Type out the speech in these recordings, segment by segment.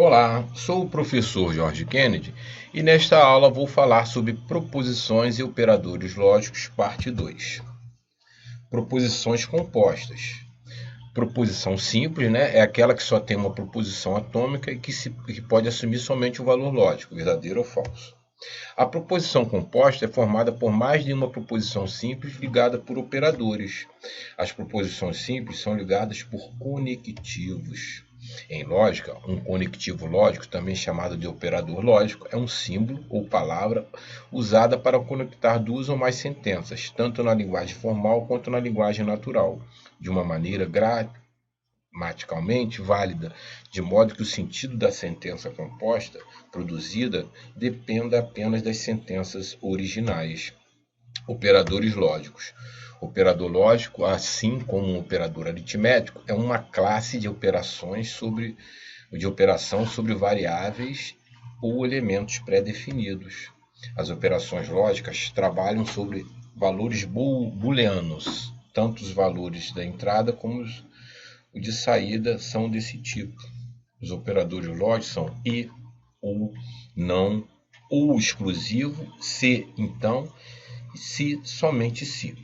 Olá, sou o professor Jorge Kennedy e nesta aula vou falar sobre proposições e operadores lógicos, parte 2. Proposições compostas. Proposição simples, né, é aquela que só tem uma proposição atômica e que pode assumir somente o valor lógico, verdadeiro ou falso. A proposição composta é formada por mais de uma proposição simples ligada por operadores. As proposições simples são ligadas por conectivos. Em lógica, um conectivo lógico, também chamado de operador lógico, é um símbolo ou palavra usada para conectar duas ou mais sentenças, tanto na linguagem formal quanto na linguagem natural, de uma maneira gramaticalmente válida, de modo que o sentido da sentença composta produzida dependa apenas das sentenças originais. Operadores lógicos. Operador lógico, assim como um operador aritmético, é uma classe de operação sobre variáveis ou elementos pré-definidos. As operações lógicas trabalham sobre valores booleanos, tanto os valores da entrada como os de saída são desse tipo. Os operadores lógicos são e, ou, não, ou exclusivo, se, então, e se, somente se.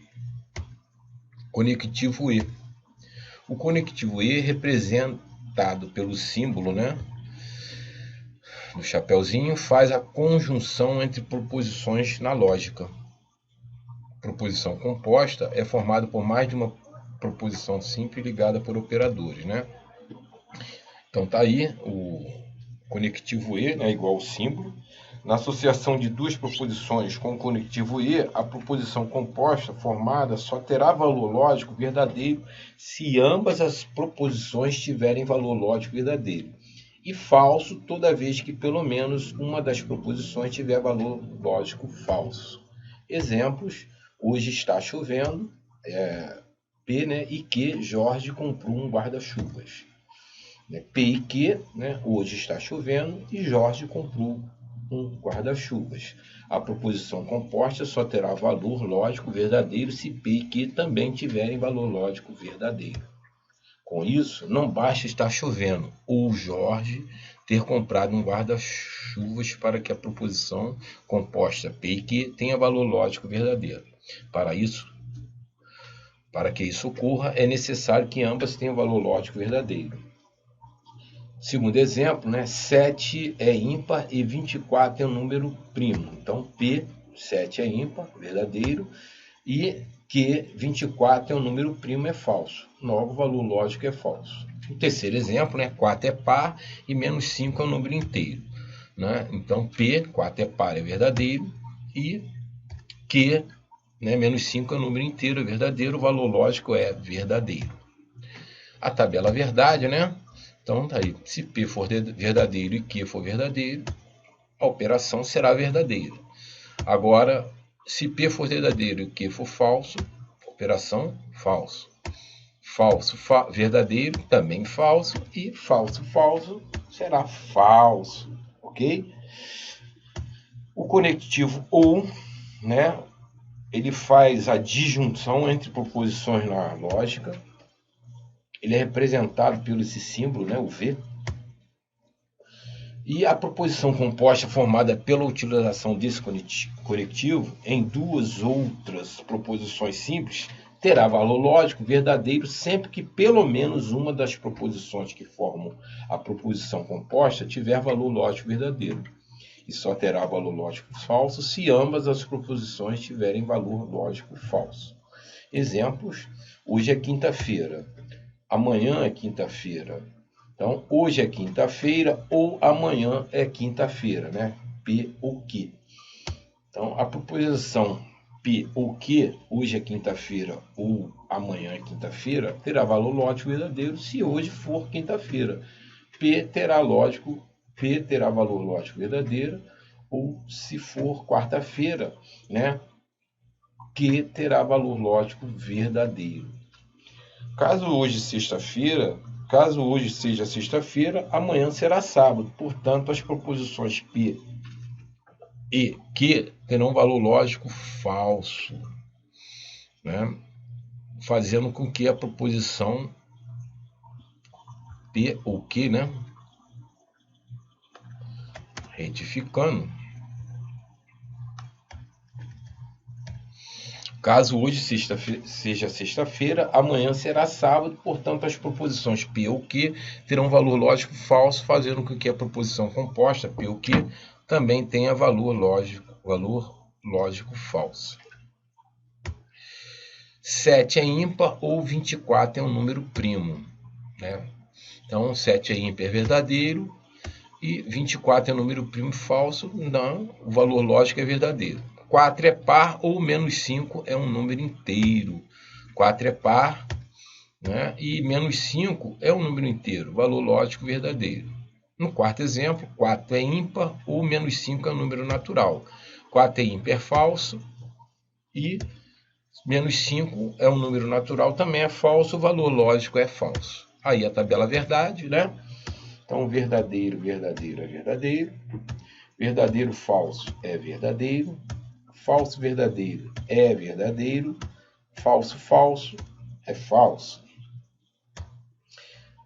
Conectivo e. O conectivo e, representado pelo símbolo, né, do chapeuzinho, faz a conjunção entre proposições na lógica. Proposição composta é formada por mais de uma proposição simples ligada por operadores, né? Então tá aí o conectivo e, né, igual ao símbolo. Na associação de duas proposições com o conectivo e, a proposição composta formada só terá valor lógico verdadeiro se ambas as proposições tiverem valor lógico verdadeiro, e falso toda vez que pelo menos uma das proposições tiver valor lógico falso. Exemplos: hoje está chovendo, P, né, e que Jorge comprou um guarda-chuvas. P e Q, né, hoje está chovendo e Jorge comprou um guarda-chuvas. A proposição composta só terá valor lógico verdadeiro se P e Q também tiverem valor lógico verdadeiro. Com isso, não basta estar chovendo ou Jorge ter comprado um guarda-chuvas para que a proposição composta P e Q tenha valor lógico verdadeiro. Para que isso ocorra, é necessário que ambas tenham valor lógico verdadeiro. Segundo exemplo, né, 7 é ímpar e 24 é um número primo. Então, P, 7 é ímpar, verdadeiro, e Q, 24 é um número primo, é falso. Logo, o valor lógico é falso. O terceiro exemplo, né, 4 é par e menos 5 é um número inteiro. Né? Então, P, 4 é par, é verdadeiro, e Q, né, menos 5 é um número inteiro, é verdadeiro, o valor lógico é verdadeiro. A tabela verdade, né? Então, tá aí. Se P for verdadeiro e Q for verdadeiro, a operação será verdadeira. Agora, se P for verdadeiro e Q for falso, operação falso. Falso, verdadeiro, também falso. E falso, falso, será falso. Ok? O conectivo ou, né? Ele faz a disjunção entre proposições na lógica. Ele é representado pelo esse símbolo, né, o V. E a proposição composta formada pela utilização desse conectivo em duas outras proposições simples terá valor lógico verdadeiro sempre que pelo menos uma das proposições que formam a proposição composta tiver valor lógico verdadeiro. E só terá valor lógico falso se ambas as proposições tiverem valor lógico falso. Exemplos: hoje é quinta-feira, amanhã é quinta-feira. Então, hoje é quinta-feira ou amanhã é quinta-feira, né? P ou Q. Então, a proposição P ou Q, hoje é quinta-feira ou amanhã é quinta-feira, terá valor lógico verdadeiro se hoje for quinta-feira. P terá valor lógico verdadeiro, ou se for quarta-feira, né? Q terá valor lógico verdadeiro. Caso hoje seja sexta-feira, amanhã será sábado. Portanto, as proposições P e Q terão valor lógico falso, né? Fazendo com que a proposição P ou Q, né, Retificando. Caso hoje seja sexta-feira, amanhã será sábado, portanto as proposições P ou Q terão valor lógico falso, fazendo com que a proposição composta P ou Q também tenha valor lógico falso. 7 é ímpar ou 24 é um número primo, né? Então 7 é ímpar é verdadeiro e 24 é um número primo falso, não, o valor lógico é verdadeiro. 4 é par ou menos 5 é um número inteiro. 4 é par, né? E menos 5 é um número inteiro, valor lógico verdadeiro. No quarto exemplo, 4 é ímpar ou menos 5 é um número natural. 4 é ímpar é falso e menos 5 é um número natural, também é falso, o valor lógico é falso. Aí a tabela verdade, né? Então, verdadeiro, verdadeiro é verdadeiro. Verdadeiro, falso é verdadeiro. Falso, verdadeiro é verdadeiro. Falso, falso é falso.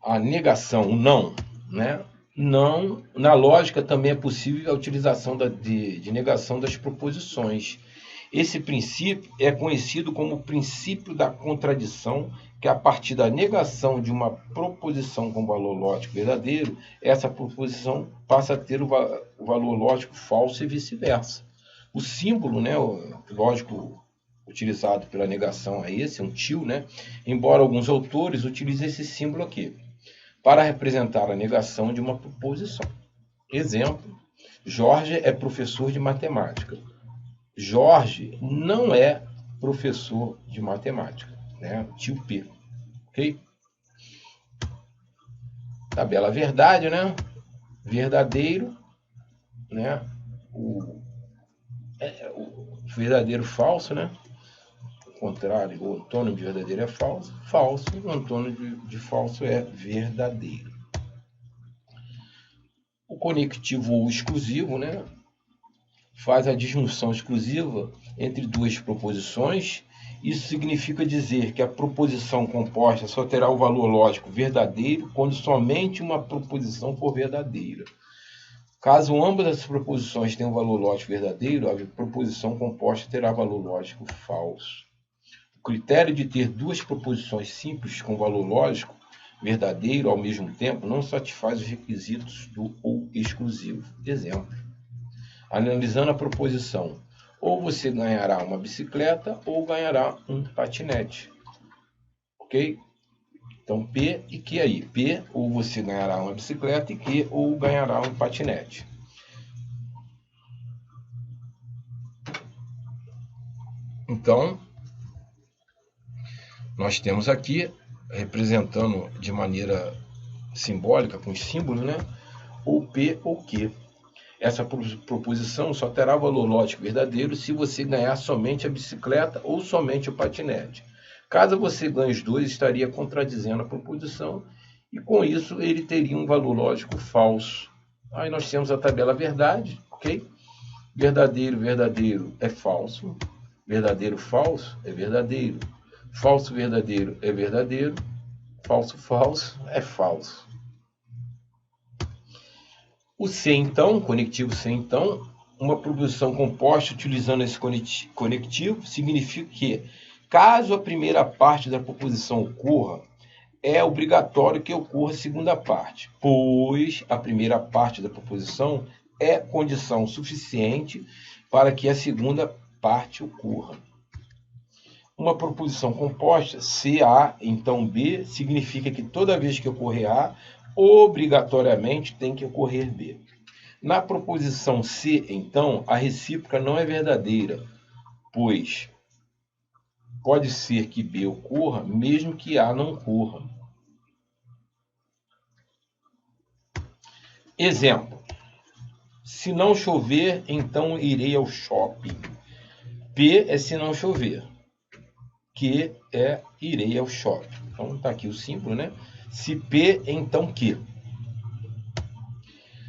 A negação, o não, né? Não, na lógica também é possível a utilização de negação das proposições. Esse princípio é conhecido como o princípio da contradição, que a partir da negação de uma proposição com valor lógico verdadeiro, essa proposição passa a ter o valor lógico falso e vice-versa. O símbolo, né, lógico utilizado pela negação é esse, um til, né? Embora alguns autores utilizem esse símbolo aqui para representar a negação de uma proposição. Exemplo, Jorge é professor de matemática. Jorge não é professor de matemática, né? Tio P, ok? Tabela verdade, né? Verdadeiro, né? O verdadeiro falso, né? O contrário, o antônimo de verdadeiro é falso. Falso, o antônimo de falso é verdadeiro. O conectivo ou exclusivo, né? Faz a disjunção exclusiva entre duas proposições. Isso significa dizer que a proposição composta só terá o valor lógico verdadeiro quando somente uma proposição for verdadeira. Caso ambas as proposições tenham valor lógico verdadeiro, a proposição composta terá valor lógico falso. O critério de ter duas proposições simples com valor lógico verdadeiro ao mesmo tempo não satisfaz os requisitos do ou exclusivo. Exemplo. Analisando a proposição, ou você ganhará uma bicicleta ou ganhará um patinete. Ok? Então, P e Q aí. P, ou você ganhará uma bicicleta, e Q, ou ganhará um patinete. Então, nós temos aqui, representando de maneira simbólica, com os símbolos, né? Ou P ou Q. Essa proposição só terá valor lógico verdadeiro se você ganhar somente a bicicleta ou somente o patinete. Caso você ganhe os dois, estaria contradizendo a proposição e com isso ele teria um valor lógico falso. Aí nós temos a tabela verdade, ok? Verdadeiro, verdadeiro é falso. Verdadeiro, falso é verdadeiro. Falso, verdadeiro é verdadeiro. Falso, falso é falso. O C, então, conectivo C, então, uma proposição composta utilizando esse conectivo significa que, caso a primeira parte da proposição ocorra, é obrigatório que ocorra a segunda parte, pois a primeira parte da proposição é condição suficiente para que a segunda parte ocorra. Uma proposição composta, CA, então B, significa que toda vez que ocorrer A, obrigatoriamente tem que ocorrer B. Na proposição C, então, a recíproca não é verdadeira, pois pode ser que B ocorra, mesmo que A não ocorra. Exemplo. Se não chover, então irei ao shopping. P é se não chover. Q é irei ao shopping. Então, está aqui o símbolo, né? Se P, então Q.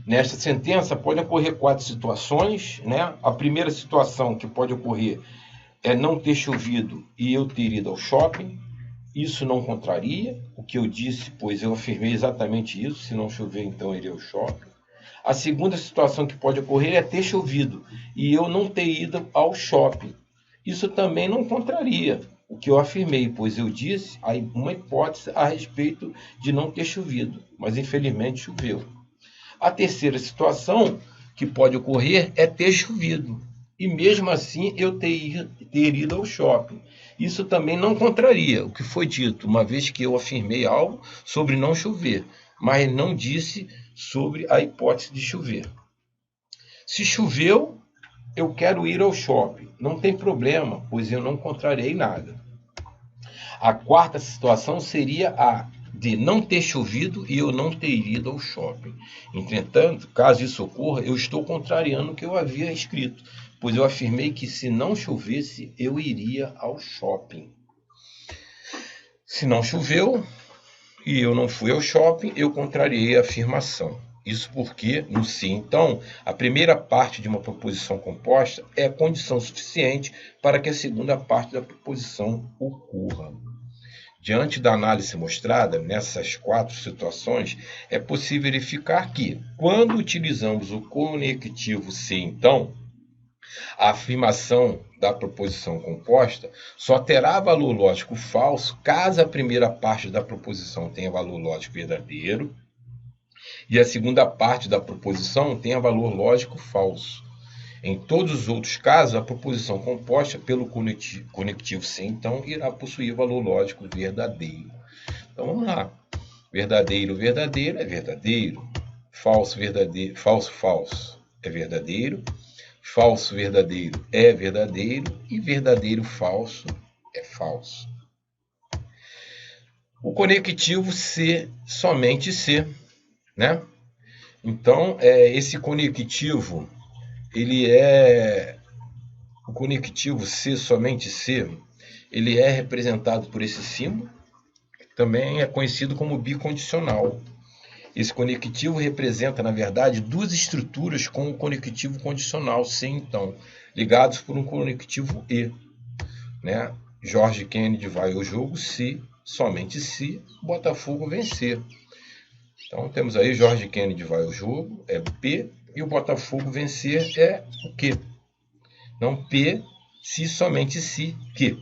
Nesta sentença, pode ocorrer 4 situações, né? A primeira situação que pode ocorrer é não ter chovido e eu ter ido ao shopping. Isso não contraria o que eu disse, pois eu afirmei exatamente isso. Se não chover, então irei ao shopping. A segunda situação que pode ocorrer é ter chovido e eu não ter ido ao shopping. Isso também não contraria o que eu afirmei, pois eu disse uma hipótese a respeito de não ter chovido, mas infelizmente choveu. A terceira situação que pode ocorrer é ter chovido e mesmo assim eu ter ido ao shopping. Isso também não contraria o que foi dito, uma vez que eu afirmei algo sobre não chover, mas não disse sobre a hipótese de chover. Se choveu, eu quero ir ao shopping. Não tem problema, pois eu não contrariei nada. A quarta situação seria a de não ter chovido e eu não ter ido ao shopping. Entretanto, caso isso ocorra, eu estou contrariando o que eu havia escrito, pois eu afirmei que se não chovesse, eu iria ao shopping. Se não choveu e eu não fui ao shopping, eu contrariei a afirmação. Isso porque, no sim, então, a primeira parte de uma proposição composta é a condição suficiente para que a segunda parte da proposição ocorra. Diante da análise mostrada nessas 4 situações, é possível verificar que, quando utilizamos o conectivo se então, a afirmação da proposição composta só terá valor lógico falso caso a primeira parte da proposição tenha valor lógico verdadeiro e a segunda parte da proposição tenha valor lógico falso. Em todos os outros casos, a proposição composta pelo conectivo se então irá possuir valor lógico verdadeiro. Então vamos lá. Verdadeiro, verdadeiro é verdadeiro. Falso, verdadeiro, falso, falso é verdadeiro. Falso, verdadeiro é verdadeiro. E verdadeiro, falso é falso. O conectivo se, somente se, né? Então, esse conectivo o conectivo se, somente se, ele é representado por esse símbolo, também é conhecido como bicondicional. Esse conectivo representa, na verdade, 2 estruturas com o conectivo condicional, se então, ligados por um conectivo e. Né? Jorge Kennedy vai ao jogo se, somente se, Botafogo vencer. Então temos aí Jorge Kennedy vai ao jogo, é P, e o Botafogo vencer é o quê? Não P, se, somente se, que.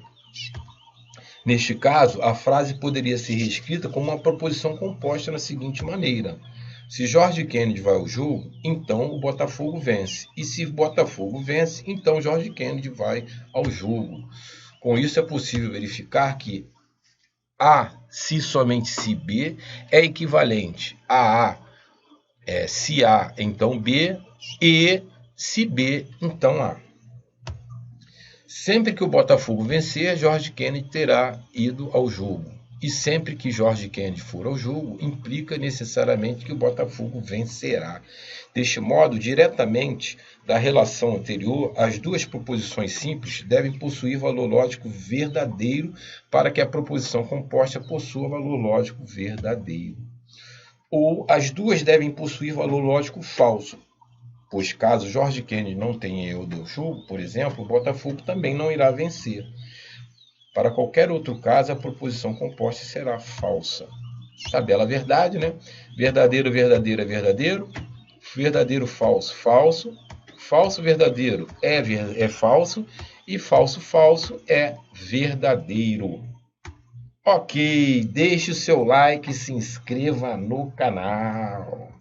Neste caso, a frase poderia ser reescrita como uma proposição composta na seguinte maneira: se Jorge Kennedy vai ao jogo, então o Botafogo vence. E se o Botafogo vence, então Jorge Kennedy vai ao jogo. Com isso é possível verificar que A, se, somente se B, é equivalente a A, se A, então B, e se B, então A. Sempre que o Botafogo vencer, Jorge Kennedy terá ido ao jogo. E sempre que Jorge Kennedy for ao jogo, implica necessariamente que o Botafogo vencerá. Deste modo, diretamente da relação anterior, as 2 proposições simples devem possuir valor lógico verdadeiro para que a proposição composta possua valor lógico verdadeiro. Ou as 2 devem possuir valor lógico falso, pois caso Jorge Kennedy não tenha ido ao jogo, por exemplo, o Botafogo também não irá vencer. Para qualquer outro caso, a proposição composta será falsa. Tabela verdade, né? Verdadeiro, verdadeiro é verdadeiro. Verdadeiro, falso, falso. Falso, verdadeiro é falso. E falso, falso é verdadeiro. Ok, deixe o seu like e se inscreva no canal.